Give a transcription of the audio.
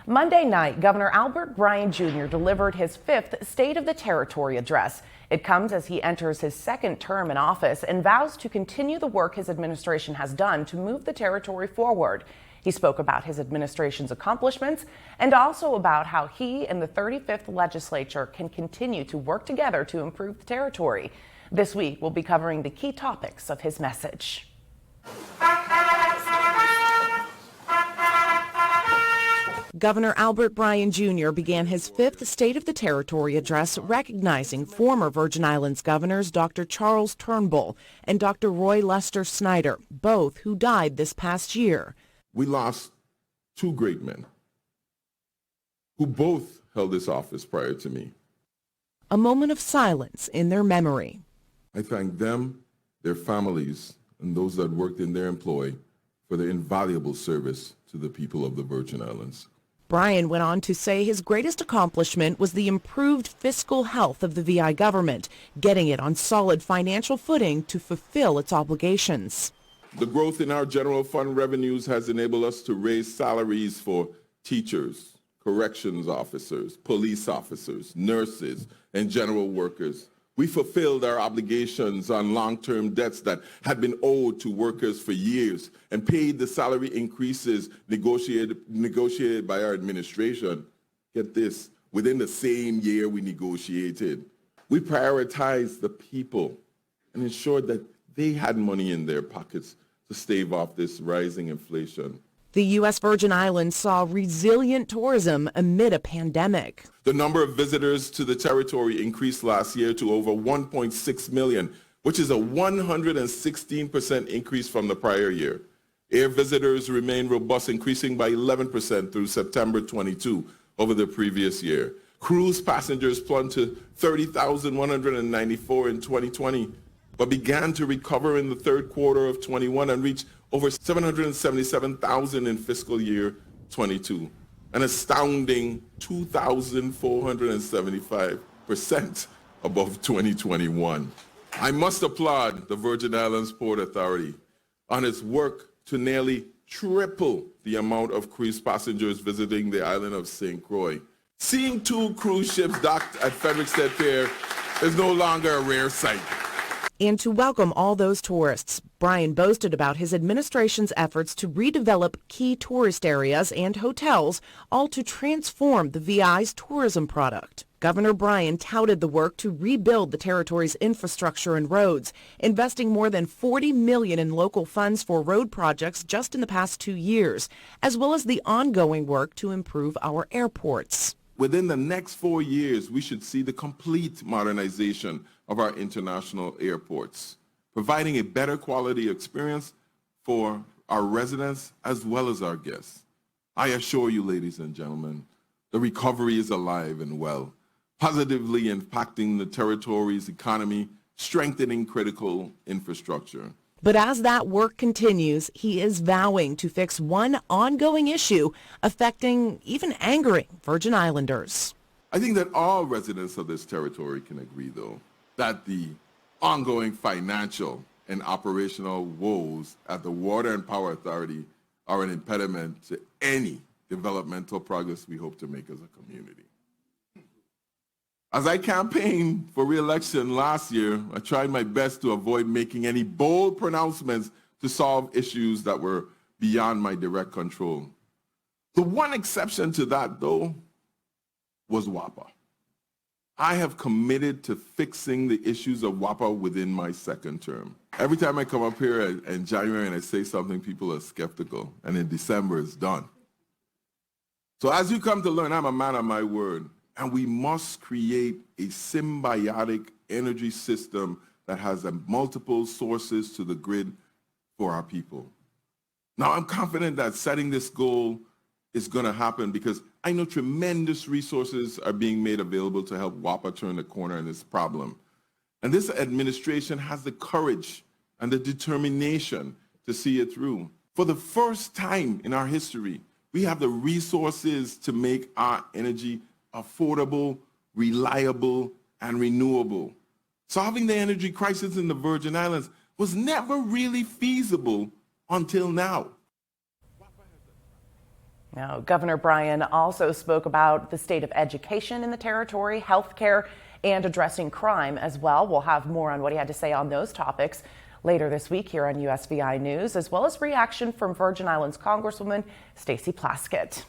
Monday night, Governor Albert Bryan Jr. delivered his fifth State of the Territory address. It comes as he enters his second term in office and vows to continue the work his administration has done to move the territory forward. He spoke about his administration's accomplishments and also about how he and the 35th legislature can continue to work together to improve the territory. This week, we'll be covering the key topics of his message. Governor Albert Bryan Jr. began his fifth State of the Territory address recognizing former Virgin Islands governors Dr. Charles Turnbull and Dr. Roy Lester Snyder, both who died this past year. We lost two great men who both held this office prior to me. A moment of silence in their memory. I thank them, their families, and those that worked in their employ for their invaluable service to the people of the Virgin Islands. Bryan went on to say his greatest accomplishment was the improved fiscal health of the VI government, getting it on solid financial footing to fulfill its obligations. The growth in our general fund revenues has enabled us to raise salaries for teachers, corrections officers, police officers, nurses, and general workers. We fulfilled our obligations on long-term debts that had been owed to workers for years and paid the salary increases negotiated by our administration. Get this, within the same year we negotiated. We prioritized the people and ensured that they had money in their pockets to stave off this rising inflation. The U.S. Virgin Islands saw resilient tourism amid a pandemic. The number of visitors to the territory increased last year to over 1.6 million, which is a 116% increase from the prior year. Air visitors remain robust, increasing by 11% through September 22 over the previous year. Cruise passengers plunged to 30,194 in 2020, but began to recover in the third quarter of 21 and reached over 777,000 in fiscal year 22, an astounding 2,475% above 2021. I must applaud the Virgin Islands Port Authority on its work to nearly triple the amount of cruise passengers visiting the island of St. Croix. Seeing two cruise ships docked at Frederiksted Pier is no longer a rare sight. And to welcome all those tourists, Bryan boasted about his administration's efforts to redevelop key tourist areas and hotels, all to transform the VI's tourism product. Governor Bryan touted the work to rebuild the territory's infrastructure and roads, investing more than $40 million in local funds for road projects just in the past 2 years, as well as the ongoing work to improve our airports. Within the next 4 years, we should see the complete modernization of our international airports, providing a better quality experience for our residents as well as our guests. I assure you, ladies and gentlemen, the recovery is alive and well, positively impacting the territory's economy, strengthening critical infrastructure. But as that work continues, he is vowing to fix one ongoing issue affecting, even angering, Virgin Islanders. I think that all residents of this territory can agree, though, that the ongoing financial and operational woes at the Water and Power Authority are an impediment to any developmental progress we hope to make as a community. As I campaigned for re-election last year, I tried my best to avoid making any bold pronouncements to solve issues that were beyond my direct control. The one exception to that, though, was WAPA. I have committed to fixing the issues of WAPA within my second term. Every time I come up here in January and I say something, people are skeptical, and in December it's done. So as you come to learn, I'm a man of my word, and we must create a symbiotic energy system that has multiple sources to the grid for our people. Now, I'm confident that setting this goal is going to happen because I know tremendous resources are being made available to help WAPA turn the corner in this problem. And this administration has the courage and the determination to see it through. For the first time in our history, we have the resources to make our energy affordable, reliable, and renewable. Solving the energy crisis in the Virgin Islands was never really feasible until now. Now, Governor Bryan also spoke about the state of education in the territory, healthcare, and addressing crime as well. We'll have more on what he had to say on those topics later this week here on USVI News, as well as reaction from Virgin Islands Congresswoman Stacey Plaskett.